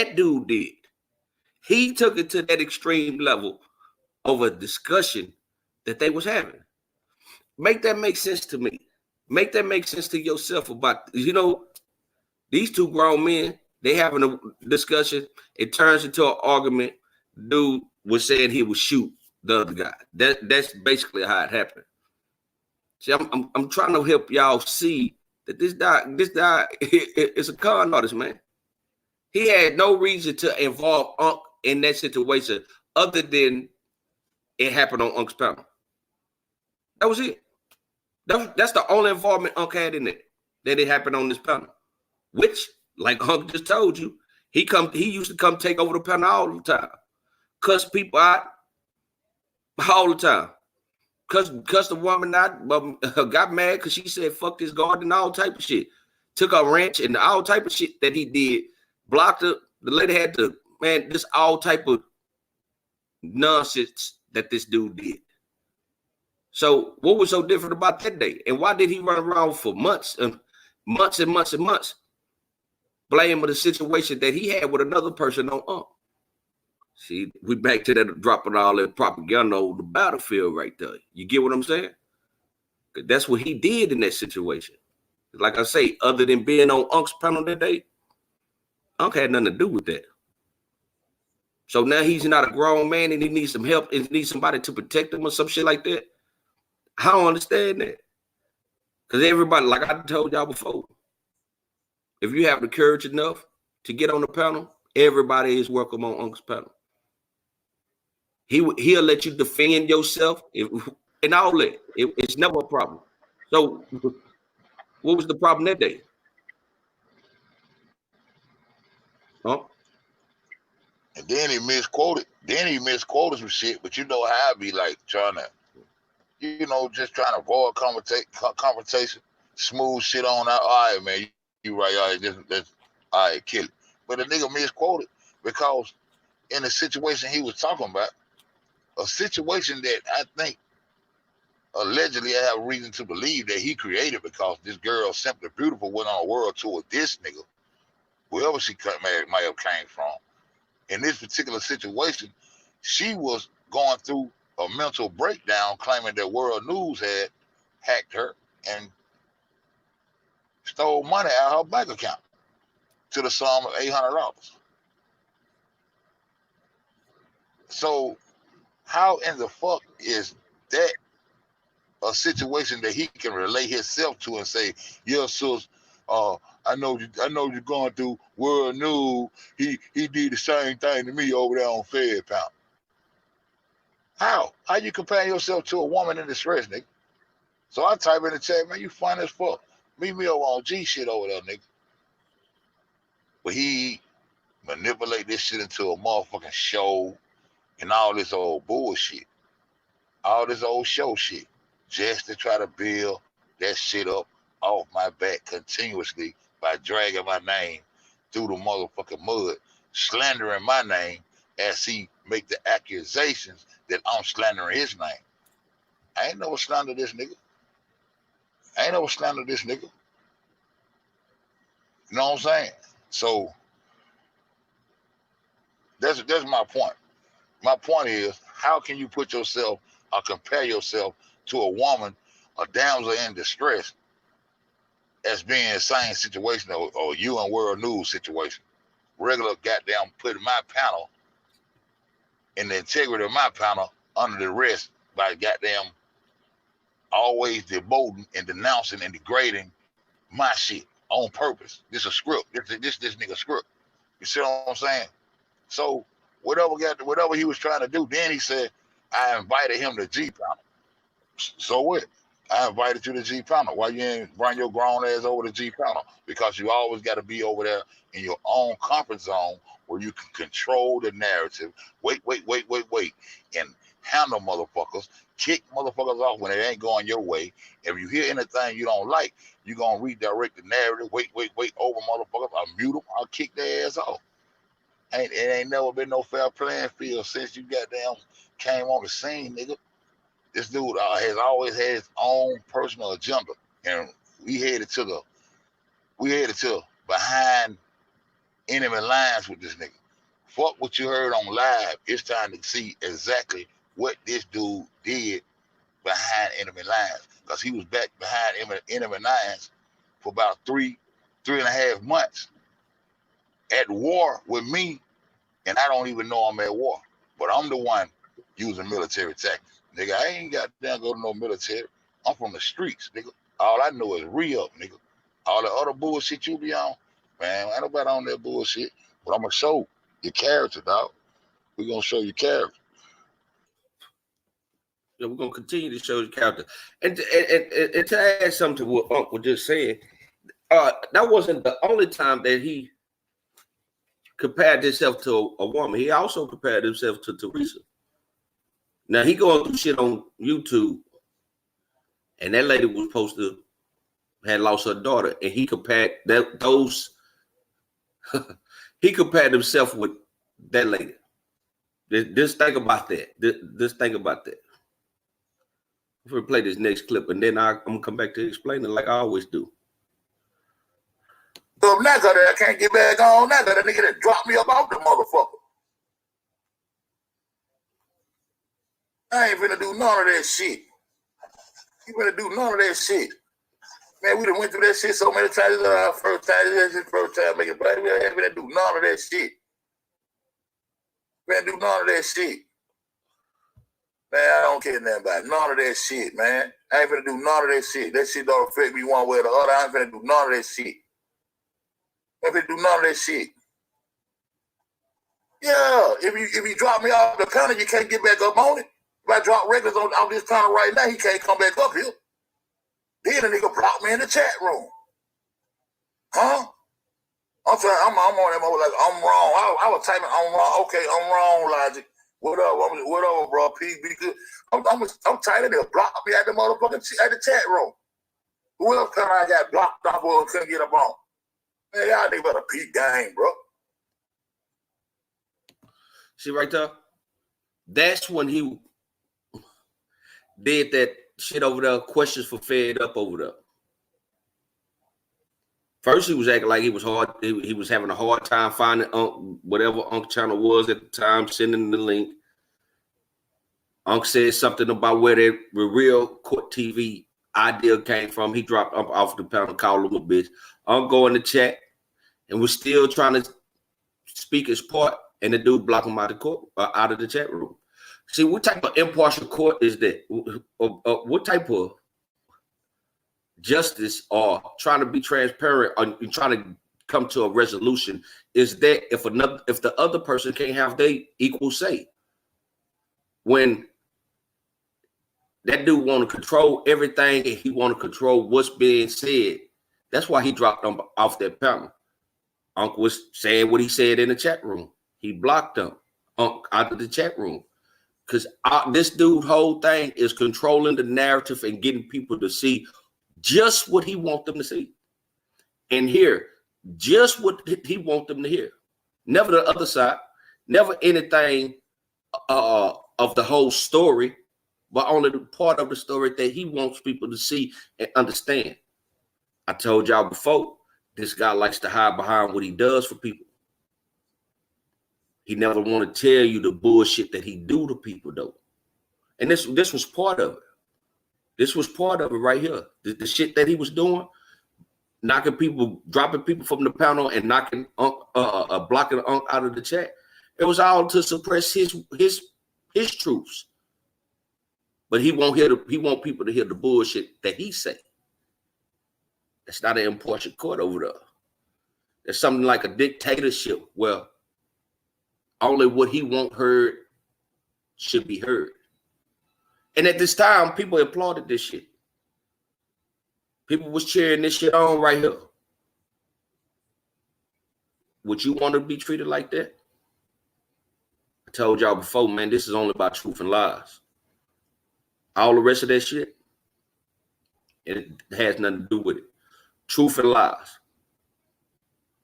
That dude did. He took it to that extreme level of a discussion that they was having. Make that make sense to me. Make that make sense to yourself about, these two grown men, they having a discussion. It turns into an argument. Dude was saying he would shoot the other guy. That's basically how it happened. See, I'm trying to help y'all see that this guy is a con artist, man. He had no reason to involve Unc in that situation other than it happened on Unc's panel. That was it. That's the only involvement Unc had in it, that it happened on this panel. Which, like Unc just told you, he used to come take over the panel all the time. Cuss people out all the time. Cuss the woman out, got mad because she said fuck this garden and all type of shit. Took a wrench and all type of shit that he did. Blocked her. The lady had to, man, this all type of nonsense that this dude did. So what was so different about that day? And why did he run around for months and months and months and months blaming the situation that he had with another person on Unc? See, we back to that dropping all that propaganda on the battlefield right there. You get what I'm saying? That's what he did in that situation. Like I say, other than being on Unc's panel that day, Unc had nothing to do with that. So now he's not a grown man and he needs some help and needs somebody to protect him or some shit like that. I don't understand that. Because everybody, like I told y'all before, if you have the courage enough to get on the panel, everybody is welcome on Unc's panel. He'll let you defend yourself and all that. It's never a problem. So what was the problem that day? Huh? And then he misquoted. Some shit. But you know how I be like trying to, just trying to avoid confrontation, smooth shit on out. All right, man, you right. All right, all right, kill it. But the nigga misquoted because in the situation he was talking about, a situation that I think allegedly I have reason to believe that he created because this girl, Simply Beautiful, went on a world tour with this nigga, wherever she might have came from. In this particular situation, she was going through a mental breakdown, claiming that World News had hacked her and stole money out of her bank account to the sum of $800. So how in the fuck is that a situation that he can relate himself to and say, yeah, sis, I know you're going through World News. He did the same thing to me over there on Fed Pound. How you compare yourself to a woman in distress, nigga? So I type in the chat, man, you fine as fuck. Meet me over on G shit over there, nigga. But he manipulate this shit into a motherfucking show and all this old bullshit. All this old show shit. Just to try to build that shit up off my back continuously by dragging my name through the motherfucking mud, slandering my name as he make the accusations that I'm slandering his name. I ain't never slandered this nigga. You know what I'm saying? So that's my point. My point is, how can you put yourself or compare yourself to a woman, a damsel in distress, as being the same situation or you and World News situation? Regular goddamn putting my panel and the integrity of my panel under the rest by goddamn always demoting and denouncing and degrading my shit on purpose. This a script. This nigga script. You see what I'm saying? So whatever he was trying to do, then he said, I invited him to G panel. So what? I invited you to G panel. Why you ain't bring your grown ass over to G panel? Because you always got to be over there in your own comfort zone where you can control the narrative. Wait, and handle motherfuckers. Kick motherfuckers off when it ain't going your way. If you hear anything you don't like, you gonna redirect the narrative. Wait over motherfuckers. I'll mute them. I'll kick their ass off. It ain't never been no fair playing field since you goddamn came on the scene, nigga. This dude has always had his own personal agenda, and we headed to behind enemy lines with this nigga. Fuck what you heard on live. It's time to see exactly what this dude did behind enemy lines. Because he was back behind enemy lines for about 3.5 months at war with me, and I don't even know I'm at war. But I'm the one using military tactics. Nigga, I ain't got to go to no military. I'm from the streets, nigga. All I know is re-up, nigga. All the other bullshit you be on, man, ain't nobody on that bullshit. But I'm going to show your character, dog. We're going to show your character. Yeah, we're going to continue to show your character. And to add something to what Unc was just saying, that wasn't the only time that he compared himself to a woman. He also compared himself to Teresa. Now, he going through shit on YouTube, and that lady was supposed to had lost her daughter, and he compared those. He compared himself with that lady. Just think about that. Just think about that. I'm going to play this next clip, and then I'm going to come back to explain it like I always do. So now I can't get back on now that nigga that dropped me up off the motherfucker. I ain't finna do none of that shit. You finna do none of that shit. Man, we done went through that shit so many times. This is our first time making black. We ain't finna do none of that shit. We ain't do none of that shit. Man, I don't care nothing about none of that shit, man. I ain't finna do none of that shit. That shit don't affect me one way or the other. I ain't finna do none of that shit. I ain't finna do none of that shit. Yeah, if you drop me off the counter, you can't get back up on it. If I drop records on this counter right now, he can't come back up here. Then the nigga blocked me in the chat room. Huh? I'm on that mode like I'm wrong. I was typing I'm wrong. Okay, I'm wrong, Logic. What up, bro? P, be good. I'm tired of it. Block me at the motherfucking at the chat room. Who else kind I got blocked off or couldn't get up on? Man, y'all nigga better peak game, bro. See right there? That's when he did that shit over there, questions for fed up over there. First, he was acting like he was hard. He was having a hard time finding whatever Unc channel was at the time, sending the link. Unc said something about where the real court TV idea came from. He dropped Unc off the panel, called him a bitch. Unc go in the chat and was still trying to speak his part, and the dude blocked him out of court, out of the chat room. See, what type of impartial court is that? What type of justice or trying to be transparent or trying to come to a resolution is that if the other person can't have their equal say? When that dude want to control everything and he want to control what's being said, that's why he dropped him off that panel. Unc was saying what he said in the chat room. He blocked him out of the chat room. Because this dude's whole thing is controlling the narrative and getting people to see just what he wants them to see. And hear just what he wants them to hear. Never the other side. Never anything of the whole story, but only the part of the story that he wants people to see and understand. I told y'all before, this guy likes to hide behind what he does for people. He never want to tell you the bullshit that he do to people, though. And this was part of it. This was part of it right here. The shit that he was doing, knocking people, dropping people from the panel and knocking blocking Unc out of the chat. It was all to suppress his truths. But he want people to hear the bullshit that he say. It's not an impartial court over there. It's something like a dictatorship where only what he want heard should be heard. And at this time, people applauded this shit. People was cheering this shit on right here. Would you want to be treated like that? I told y'all before, man, this is only about truth and lies. All the rest of that shit, it has nothing to do with it. Truth and lies.